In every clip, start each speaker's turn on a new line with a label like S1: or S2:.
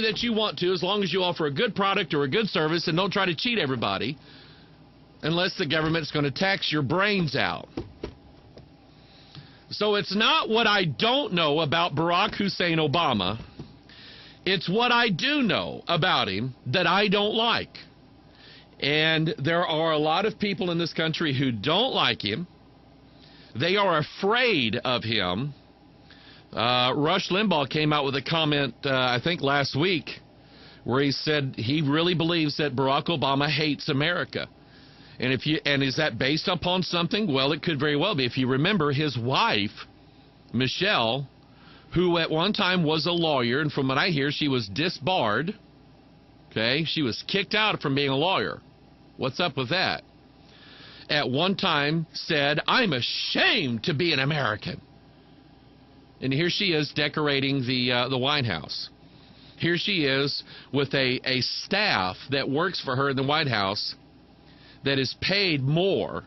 S1: that you want to, as long as you offer a good product or a good service and don't try to cheat everybody, unless the government's going to tax your brains out. So it's not what I don't know about Barack Hussein Obama. It's what I do know about him that I don't like. And there are a lot of people in this country who don't like him. They are afraid of him. Rush Limbaugh came out with a comment, I think last week, where he said he really believes that Barack Obama hates America. And is that based upon something? Well, it could very well be. If you remember, his wife, Michelle, who at one time was a lawyer, and from what I hear, she was disbarred. Okay, she was kicked out from being a lawyer. What's up with that? At one time said, "I'm ashamed to be an American." And here she is decorating the White House. Here she is with a staff that works for her in the White House that is paid more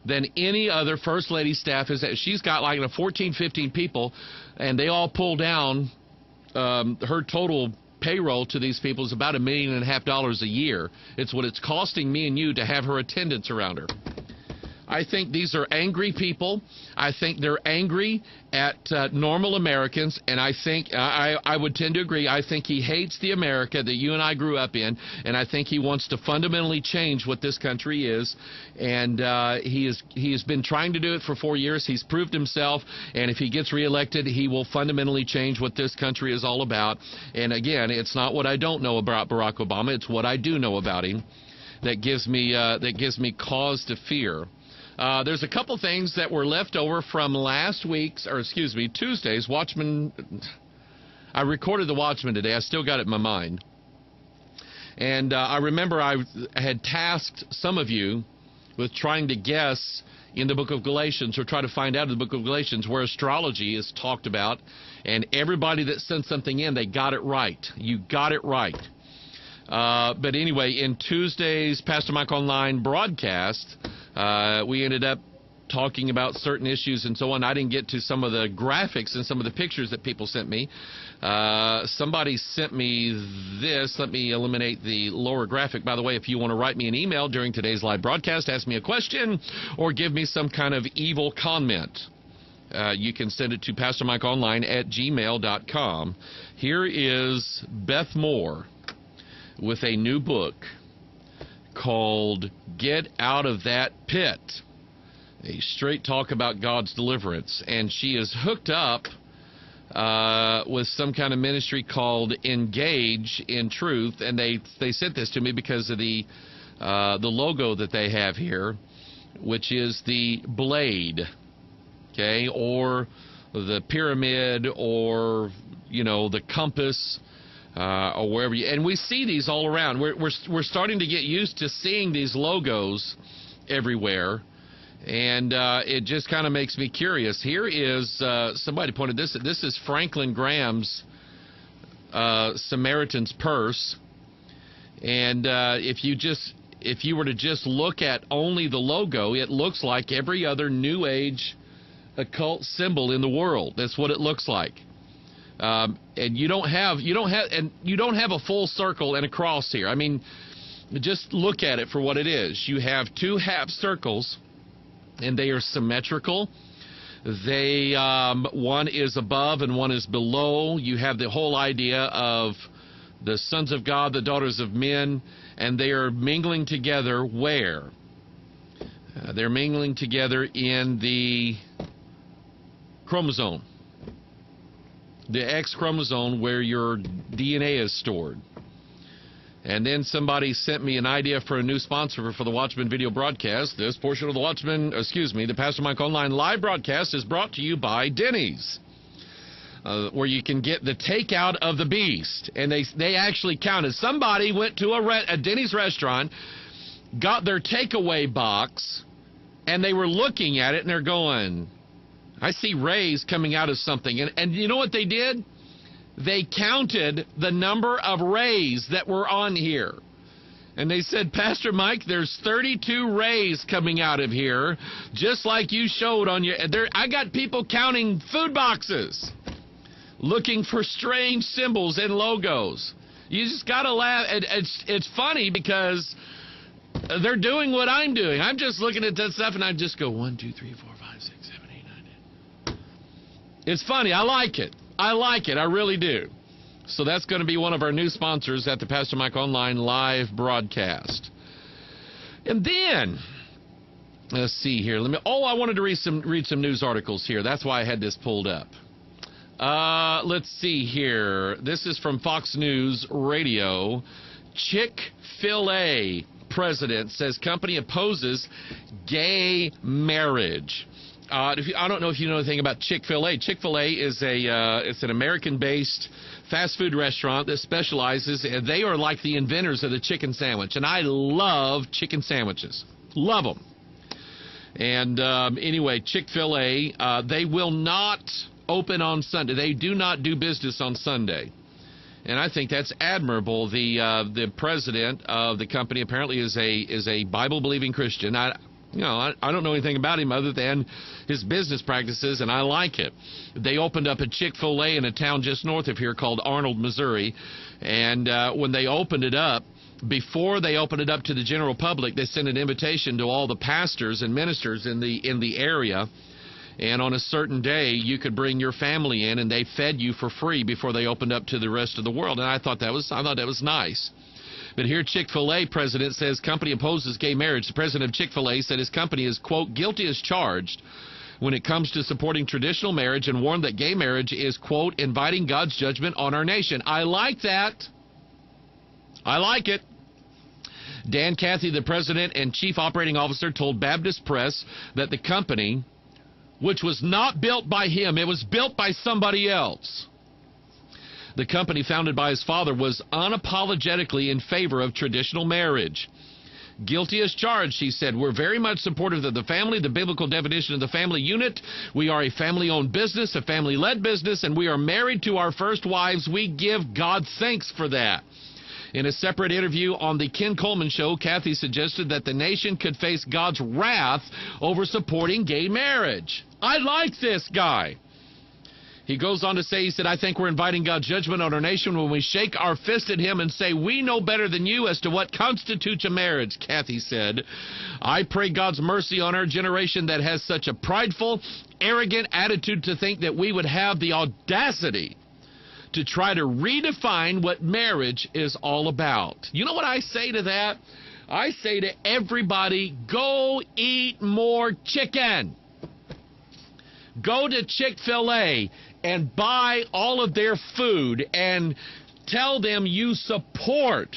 S1: than any other First Lady staff. She's got like 14, 15 people, and they all pull down her total payroll to these people is about $1.5 million a year. It's what it's costing me and you to have her attendants around her. I think these are angry people. I think they're angry at normal Americans, and I think I would tend to agree. I think he hates the America that you and I grew up in, and I think he wants to fundamentally change what this country is. And he has been trying to do it for 4 years. He's proved himself, and if he gets reelected, he will fundamentally change what this country is all about. And again, it's not what I don't know about Barack Obama. It's what I do know about him that gives me cause to fear. There's a couple things that were left over from Tuesday's Watchman. I recorded the Watchman today. I still got it in my mind. And I remember I had tasked some of you with trying to guess in the book of Galatians, or try to find out in the book of Galatians where astrology is talked about. And everybody that sent something in, they got it right. You got it right. But anyway, in Tuesday's Pastor Mike Online broadcast, we ended up talking about certain issues and so on. I didn't get to some of the graphics and some of the pictures that people sent me. Somebody sent me this. Let me eliminate the lower graphic. By the way, if you want to write me an email during today's live broadcast, ask me a question, or give me some kind of evil comment, you can send it to pastormikeonline@gmail.com. Here is Beth Moore with a new book called Get Out of That Pit, a straight talk about God's deliverance. And she is hooked up with some kind of ministry called Engage in Truth, and they sent this to me because of the logo that they have here, which is the blade, okay, or the pyramid, or the compass, or wherever and we see these all around. We're starting to get used to seeing these logos everywhere, and it just kind of makes me curious. Here is somebody pointed this. This is Franklin Graham's Samaritan's Purse, and if you were to just look at only the logo, it looks like every other New Age occult symbol in the world. That's what it looks like. And you don't have a full circle and a cross here. I mean, just look at it for what it is. You have two half circles, and they are symmetrical. They one is above and one is below. You have the whole idea of the sons of God, the daughters of men, and they are mingling together where? They're mingling together in the chromosome. The X chromosome, where your DNA is stored. And then somebody sent me an idea for a new sponsor for the Watchman video broadcast. This portion of the the Pastor Mike Online live broadcast is brought to you by Denny's, where you can get the takeout of the beast. And they actually counted. Somebody went to a Denny's restaurant, got their takeaway box, and they were looking at it, and they're going, I see rays coming out of something. And you know what they did? They counted the number of rays that were on here. And they said, Pastor Mike, there's 32 rays coming out of here, just like you showed on your... I got people counting food boxes, looking for strange symbols and logos. You just got to laugh. It's funny because they're doing what I'm doing. I'm just looking at that stuff and I just go 1, 2, 3, 4, 5, 6, 7, 8, 9, 10. It's funny. I like it. I like it. I really do. So that's going to be one of our new sponsors at the Pastor Mike Online live broadcast. And then, let's see here. I wanted to read some news articles here. That's why I had this pulled up. Let's see here. This is from Fox News Radio. Chick-fil-A president says company opposes gay marriage. I don't know if you know anything about Chick-fil-A. Chick-fil-A is it's an American-based fast food restaurant that specializes, and they are like the inventors of the chicken sandwich. And I love chicken sandwiches. Love them. And anyway, Chick-fil-A, they will not open on Sunday. They do not do business on Sunday. And I think that's admirable. The president of the company apparently is a Bible-believing Christian. I don't know anything about him other than his business practices, and I like it. They opened up a Chick-fil-A in a town just north of here called Arnold, Missouri. And when they opened it up, before they opened it up to the general public, they sent an invitation to all the pastors and ministers in the area. And on a certain day, you could bring your family in, and they fed you for free before they opened up to the rest of the world. And I thought that was nice. But here, Chick-fil-A president says company opposes gay marriage. The president of Chick-fil-A said his company is, quote, guilty as charged when it comes to supporting traditional marriage, and warned that gay marriage is, quote, inviting God's judgment on our nation. I like that. I like it. Dan Cathy, the president and chief operating officer, told Baptist Press that the company, which was not built by him, it was built by somebody else. The company, founded by his father, was unapologetically in favor of traditional marriage. Guilty as charged, he said. We're very much supportive of the family, the biblical definition of the family unit. We are a family-owned business, a family-led business, and we are married to our first wives. We give God thanks for that. In a separate interview on the Ken Coleman Show, Cathy suggested that the nation could face God's wrath over supporting gay marriage. I like this guy. He goes on to say, he said, I think we're inviting God's judgment on our nation when we shake our fist at him and say, we know better than you as to what constitutes a marriage, Cathy said. I pray God's mercy on our generation that has such a prideful, arrogant attitude to think that we would have the audacity to try to redefine what marriage is all about. You know what I say to that? I say to everybody, go eat more chicken. Go to Chick-fil-A and buy all of their food and tell them you support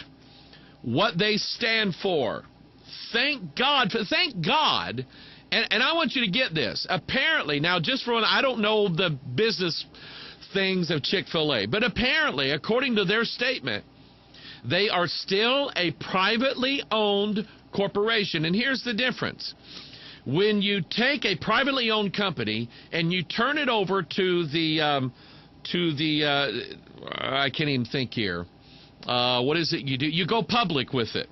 S1: what they stand for. Thank God. And I want you to get this. Apparently, now just for I don't know the business things of Chick-fil-A, but apparently, according to their statement, they are still a privately owned corporation. And here's the difference. When you take a privately owned company and you turn it over to the I can't even think here. What is it you do? You go public with it.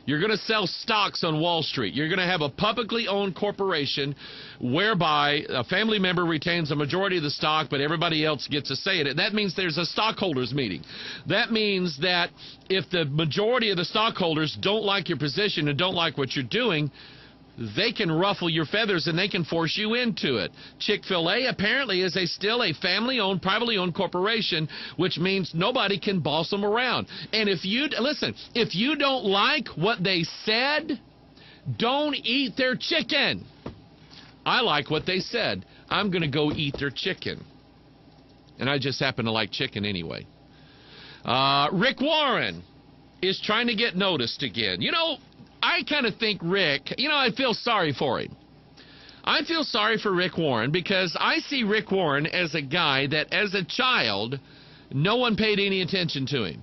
S1: You're going to sell stocks on Wall Street. You're going to have a publicly owned corporation whereby a family member retains a majority of the stock, but everybody else gets a say in it. That means there's a stockholders meeting. That means that if the majority of the stockholders don't like your position and don't like what you're doing, they can ruffle your feathers and they can force you into it. Chick-fil-A apparently is still a family-owned, privately owned corporation, which means nobody can boss them around. And if you don't like what they said, don't eat their chicken. I like what they said. I'm going to go eat their chicken. And I just happen to like chicken anyway. Rick Warren is trying to get noticed again. You know, I kind of think Rick, I feel sorry for him. I feel sorry for Rick Warren because I see Rick Warren as a guy that as a child, no one paid any attention to him.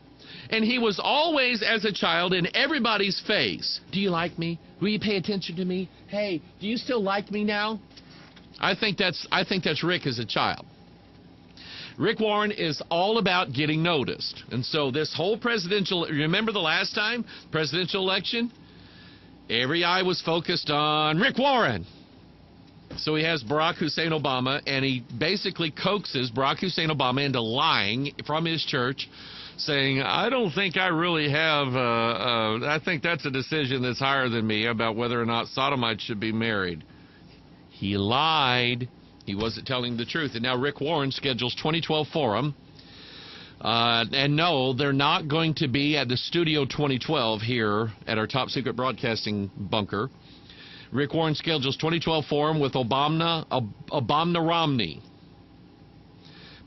S1: And he was always, as a child, in everybody's face. Do you like me? Will you pay attention to me? Hey, do you still like me now? I think that's Rick as a child. Rick Warren is all about getting noticed. And so this whole remember the last time, presidential election? Every eye was focused on Rick Warren. So he has Barack Hussein Obama, and he basically coaxes Barack Hussein Obama into lying from his church saying, I don't think I really have, I think that's a decision that's higher than me about whether or not sodomites should be married. He lied. He wasn't telling the truth. And now Rick Warren schedules 2012 Forum. And no, they're not going to be at the Studio 2012 here at our top secret broadcasting bunker. Rick Warren schedules 2012 Forum with Obama Romney.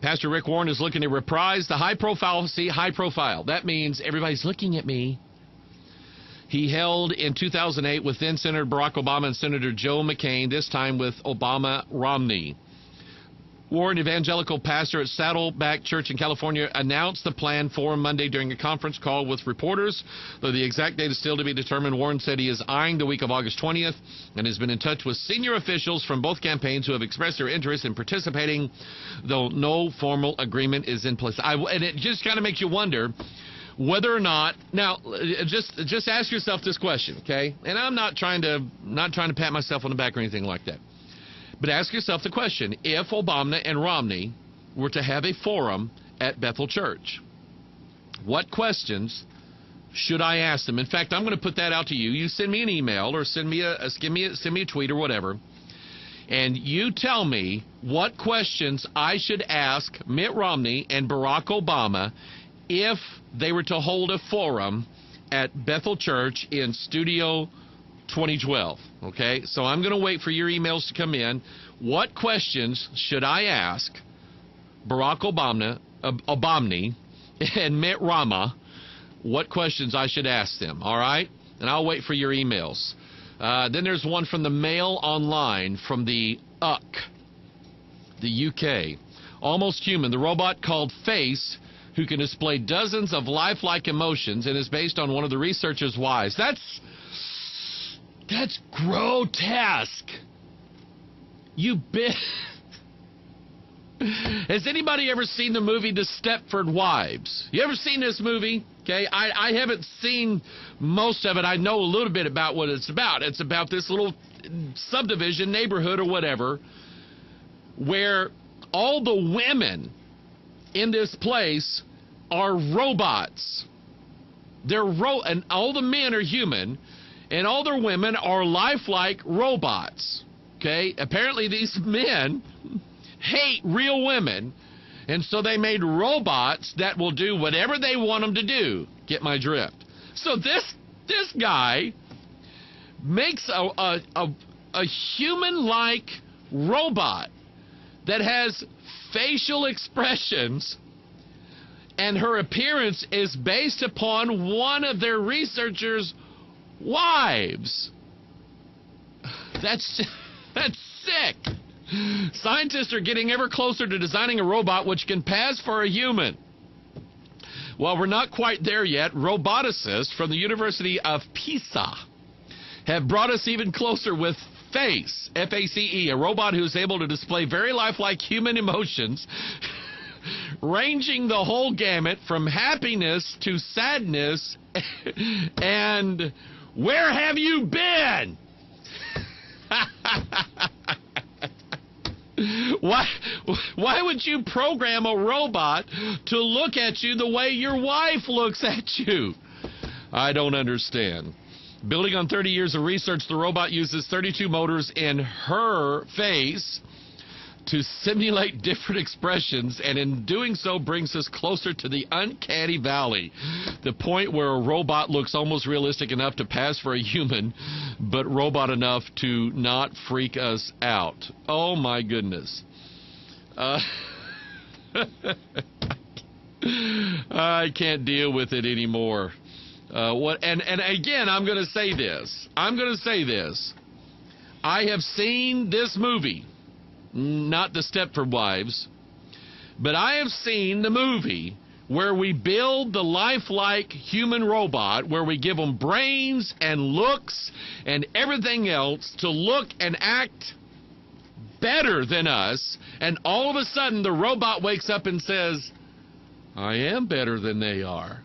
S1: Pastor Rick Warren is looking to reprise the high profile. That means everybody's looking at me. He held in 2008 with then Senator Barack Obama and Senator Joe McCain, this time with Obama Romney. Warren, evangelical pastor at Saddleback Church in California, announced the plan for Monday during a conference call with reporters. Though the exact date is still to be determined, Warren said he is eyeing the week of August 20th and has been in touch with senior officials from both campaigns who have expressed their interest in participating, though no formal agreement is in place. And it just kind of makes you wonder whether or not, now, just ask yourself this question, okay? And I'm not trying to pat myself on the back or anything like that. But ask yourself the question, if Obama and Romney were to have a forum at Bethel Church, what questions should I ask them? In fact, I'm going to put that out to you. You send me an email or send me a tweet or whatever, and you tell me what questions I should ask Mitt Romney and Barack Obama if they were to hold a forum at Bethel Church in Studio 2012. Okay, so I'm going to wait for your emails to come in. What questions should I ask Barack Obama and Mitt Rama? What questions I should ask them? All right, and I'll wait for your emails. Then there's one from the Mail Online from the UK. Almost Human, the robot called Face, who can display dozens of lifelike emotions and is based on one of the researchers' wives. That's grotesque. You bet. Has anybody ever seen the movie The Stepford Wives? You ever seen this movie? Okay, I haven't seen most of it. I know a little bit about what it's about. It's about this little subdivision, neighborhood or whatever, where all the women in this place are robots. And all the men are human, and all their women are lifelike robots. Okay? Apparently these men hate real women, and so they made robots that will do whatever they want them to do. Get my drift? So this guy makes a human-like robot that has facial expressions, and her appearance is based upon one of their researchers' wives. That's sick. Scientists are getting ever closer to designing a robot which can pass for a human. While we're not quite there yet, roboticists from the University of Pisa have brought us even closer with Face, F-A-C-E, a robot who's able to display very lifelike human emotions, ranging the whole gamut from happiness to sadness and where have you been? Why would you program a robot to look at you the way your wife looks at you? I don't understand. Building on 30 years of research, the robot uses 32 motors in her face to simulate different expressions, and in doing so brings us closer to the uncanny valley, the point where a robot looks almost realistic enough to pass for a human, but robot enough to not freak us out. Oh my goodness. I can't deal with it anymore. And again, I'm going to say this. I have seen this movie. Not The Stepford Wives, but I have seen the movie where we build the lifelike human robot, where we give them brains and looks and everything else to look and act better than us, and all of a sudden the robot wakes up and says, I am better than they are.